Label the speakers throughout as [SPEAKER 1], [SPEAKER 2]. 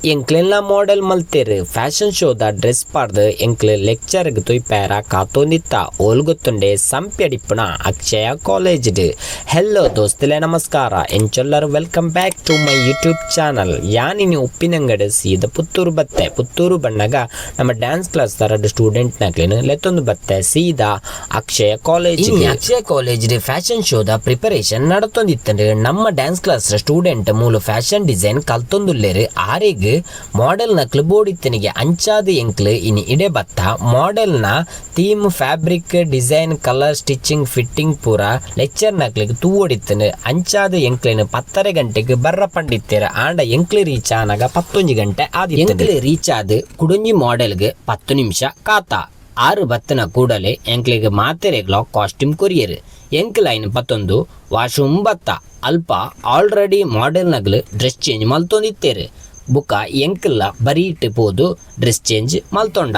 [SPEAKER 1] Yenklenla model malther fashion show da dress parde Yenkle lecture gtoi para katondita olgutunde sampyadipuna Akshaya college de. Hello dostile namaskara enchellaru welcome back to my YouTube channel. ಯಾನಿನಿ ಉಪ್ಪಿನಂಗಡ ಸೀದ ಪುತ್ತೂರು ಬತ್ತೆ ಪುತ್ತೂರು ಬಣ್ಣಗ ನಮ್ಮ dance class ತರಡ್ student ನಕ್ಲೇನು ಲೆತ್ತೊಂದು ಬತ್ತೆ ಸೀದಾ Akshaya college Akshaya college ಡೆ ಫ್ಯಾಷನ್ ಶೋ ದ ಪ್ರಿಪರೇಷನ್ ನಡತೊಂದಿತ್ತಂದ್ರೆ ನಮ್ಮ ಡ್ಯಾನ್ಸ್ ಕ್ಲಾಸ್ ಸ್ಟೂಡೆಂಟ್ ಮೂಲ ಫ್ಯಾಷನ್ ಡಿಸೈನ್ ಕಲ್ತೊಂದುಲ್ಲೇರು ಆರೆಗ್ ಮಾಡೆಲ್ ನಕ್ಲು ಬೋಡಿತ್ತನಿಗೆ ಅಂಚಾದ ಎಂಕ್ಲು ಇನಿ ಇಡೆ ಬತ್ತ ಮಾಡೆಲ್ ನ theme fabric design colour stitching fitting ಪೂರ ಲೆಕ್ಚರ್ ನಕ್ಲಿಗೆ ತೂವಡಿತ್ತನು ಅಂಚಾದ ಎಂಕ್ಲೇನು 10:30 ಗಂಟೆಗೆ ಬರ್ರ ಪಂಡಿತ್ತೇರ ಆಂಡ ಎಂಕ್ಲು ರೀಚ್ ಆನಾಗ 11 ಗಂಟೆ ಆದಿ ಎಂಕ್ಲು ರೀಚ್ ಆದ ಕುಡುಂಜಿ ಮಾಡೆಲ್ಗೆ 10 ನಿಮಿಷ ಕಾತ 6 ಬತ್ತನ ಕೂಡಲೇ ಎಂಕ್ಲಿಗೆ ಮಾತೆರೆಗ್ಲ ಕಾಸ್ಟ್ಯೂಮ್ ಕೊರಿಯರ್ ಎಂಕ್ಲ ಐನ್ 11 ವಾಶ್ರೂಮ್ ಬತ್ತ ಅಲ್ಪ ಆಲ್ರೆಡಿ ಮಾಡೆಲ್ ನಗ್ಲು ಡ್ರೆಸ್ ಚೇಂಜ್ ಮಲ್ತೊಂದಿತ್ತೇರು ಬುಕ್ಕ ಎಂಕ್ಲ ಬರೀ ಇಟ್ಟು ಡ್ರೆಸ್ ಚೇಂಜ್ ಮಲ್ತೊಂಡ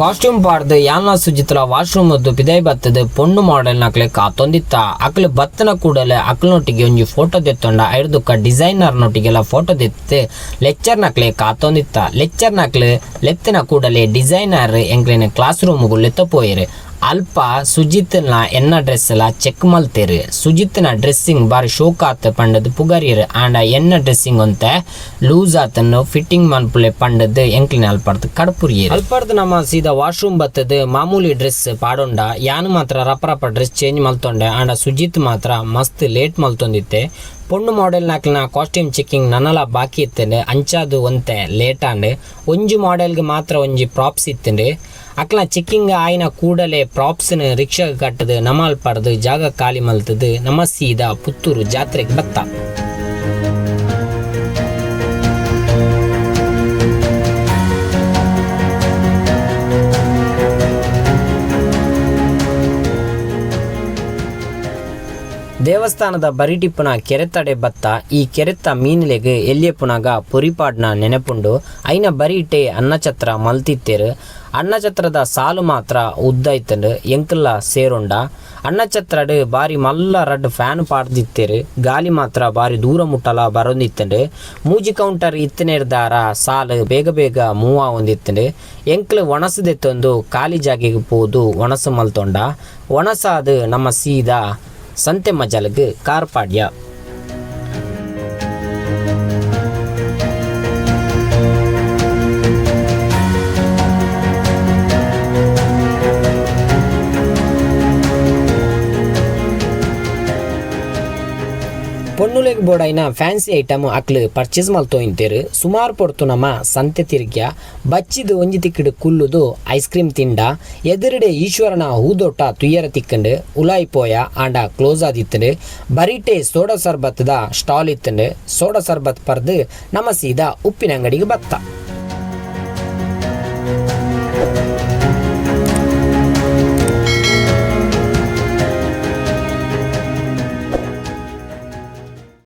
[SPEAKER 1] ಕಾಸ್ಟ್ಯೂಮ್ ಪಾಡ್ದು ಯಾನ ಸುಜಿತ್ಲ ವಾಶ್ರೂಮ್ ಅದ್ದು ಪಿದೈ ಬತ್ತದ ಪೊಣ್ಣು ಮಾಡೆಲ್ ನಕ್ಲೆ ಕಾತೊಂದಿತ್ತ ಅಕ್ಲು ಬತ್ತನ ಕೂಡಲೇ ಅಕ್ಲನೊಟ್ಟಿಗೆ ಒಂಜಿ ಫೋಟೋ ತೆತ್ತೊಂಡ ಐರ್ದುಕ್ಕ ಡಿಸೈನರ್ ನೊಟ್ಟಿಗೆಲ್ಲ ಫೋಟೋ ತೆತ್ತೆ ಲೆಕ್ಚರ್ ನಕ್ಲೆ ಕಾತೊಂದಿತ್ತ ಲೆಕ್ಚರ್ ನಕ್ಲೆ ಲೆತ್ತಿನ ಕೂಡಲೇ ಡಿಸೈನರ್ ಎಂಕ್ಲಿನ ಕ್ಲಾಸ್ ರೂಮ್ಗೂ ಲೆತ್ತಪೋಯಿರು ಅಲ್ಪ ಸುಜಿತ್ನ ಎನ್ನ ಡ್ರೆಸ್ ಎಲ್ಲ ಚೆಕ್ ಮಲ್ತೇರು ಸುಜಿತ್ನ ಡ್ರೆಸ್ಸಿಂಗ್ ಬಾರಿ ಶೋಕ್ ಆತ ಪಂಡದು ಪುಗರಿಯರು ಆಂಡ ಎನ್ನ ಡ್ರೆಸ್ಸಿಂಗ್ ಅಂತ ಲೂಸ್ ಆತನ್ನು ಫಿಟ್ಟಿಂಗ್ ಮನ್ಪುಲೆ ಪಂಡದು ಎಂಕ್ಲಿನ ಅಲ್ಪರ್ದು ಕಡ್ಪುರಿಯರು ಅಲ್ಪರ್ದು ನಮ್ಮ ಸೀದಾ ವಾಶ್ರೂಮ್ ಬತ್ತದು ಮಾಮೂಲಿ ಡ್ರೆಸ್ ಪಾಡೊಂಡ ಯಾನು ಮಾತ್ರ ರಪ್ಪ ಡ್ರೆಸ್ ಚೇಂಜ್ ಮಲ್ತೊಂಡೆ ಆಂಡ ಸುಜಿತ್ ಮಾತ್ರ ಮಸ್ತ್ ಲೇಟ್ ಮಲ್ತೊಂದಿತ್ತೆ ಪೊಣ್ಣು ಮಾಡೆಲ್ ನಾಕ್ಲಿನ ಕಾಸ್ಟ್ಯೂಮ್ ಚೆಕ್ಕಿಂಗ್ ನನ್ನಲ ಬಾಕಿ ಇತ್ತಂಡು ಅಂಚಾದು ಒಂತೆ ಲೇಟ್ ಆಂಡ್ ಒಂಜಿ ಮಾಡೆಲ್ಗೆ ಮಾತ್ರ ಒಂಜಿ ಪ್ರಾಪ್ಸ್ ಇತ್ತಂಡು ಅಕ್ಲ ಚೆಕ್ಕಿಂಗ್ ಆಯ್ನ ಕೂಡಲೇ ಪ್ರಾಪ್ಸ್ನ ರಿಕ್ಷಾಗೆ ಕಟ್ಟದು ನಮಾಲ್ ಪಡ್ದು ಜಾಗ ಖಾಲಿ ಮಲ್ತದು ನಮ್ಮ ಸೀದಾ ಪುತ್ತೂರು ಜಾತ್ರೆಗೆ ಬತ್ತ ದೇವಸ್ಥಾನದ ಬರಿಟಿಪ್ಪುನ ಕೆರೆತಡೆ ಬತ್ತ ಈ ಕೆರೆತ್ತ ಮೀನಿಲೆಗೆ ಎಲ್ಲಿಯಪ್ಪುನಾಗ ಪೊರಿಪಾಡ್ನ ನೆನಪುಂಡು ಐನ ಬರಿಟೆ ಅನ್ನಛತ್ರ ಮಲ್ತಿತ್ತೇರು ಅನ್ನಛತ್ರದ ಸಾಲು ಮಾತ್ರ ಉದ್ದ ಇತ್ತಂಡು ಎಂಕಲ್ಲ ಸೇರೊಂಡ ಅನ್ನಛತ್ರಡ್ ಬಾರಿ ಮಲ್ಲ ರಡ್ ಫ್ಯಾನ್ ಪಾಡ್ದಿತ್ತೇರು ಗಾಲಿ ಮಾತ್ರ ಬಾರಿ ದೂರ ಮುಟ್ಟಲ ಬರೊಂದಿತ್ತಂಡು ಮೂಜಿ ಕೌಂಟರ್ ಇತ್ತನೇರ್ದಾರ ಸಾಲು ಬೇಗ ಬೇಗ ಮೂವ ಹೊಂದಿತ್ತಂಡು ಎಂಕ್ಲು ಒಣಸದೆತ್ತೊಂದು ಖಾಲಿ ಜಾಗೆಗೆ ಪೋದು ಒಣಸು ಮಲ್ತೊಂಡ ಒಣಸಾದು ನಮ್ಮ ಸೀದಾ ಸಂತೆ ಮಜಾಲಗ್ ಕಾರ್ಪಾಡ್ಯ ಪೊಣ್ಣುಲೆಗ್ ಬೋಡೈನ ಫ್ಯಾನ್ಸಿ ಐಟಮ್ ಅಕ್ಲು ಪರ್ಚೇಸ್ ಮಲ್ತೋಯಿಂತೇರು ಸುಮಾರು ಪೊರ್ತು ನಮ್ಮ ಸಂತೆ ತಿರುಗ್ಯ ಬಚ್ಚಿದು ಒಂಜಿ ತಿಕ್ಕಡು ಕುಲ್ಲುದು ಐಸ್ ಕ್ರೀಮ್ ತಿಂಡ ಎದುರುಡೆ ಈಶ್ವರನ ಹೂದೋಟ ತುಯ್ಯರ ತಿಕ್ಕಂಡು ಉಲಾಯಿಪೋಯ ಆಂಡ ಕ್ಲೋಸ್ ಆದಿತ್ತಂಡು ಬರೀಟೆ ಸೋಡಾ ಸರ್ಬತ್ದ ಸ್ಟಾಲ್ ಇತ್ತಂಡು ಸೋಡಾ ಸರ್ಬತ್ ಪರ್ದು ನಮ್ಮ ಸೀದಾ ಉಪ್ಪಿನ ಅಂಗಡಿಗೆ ಬತ್ತ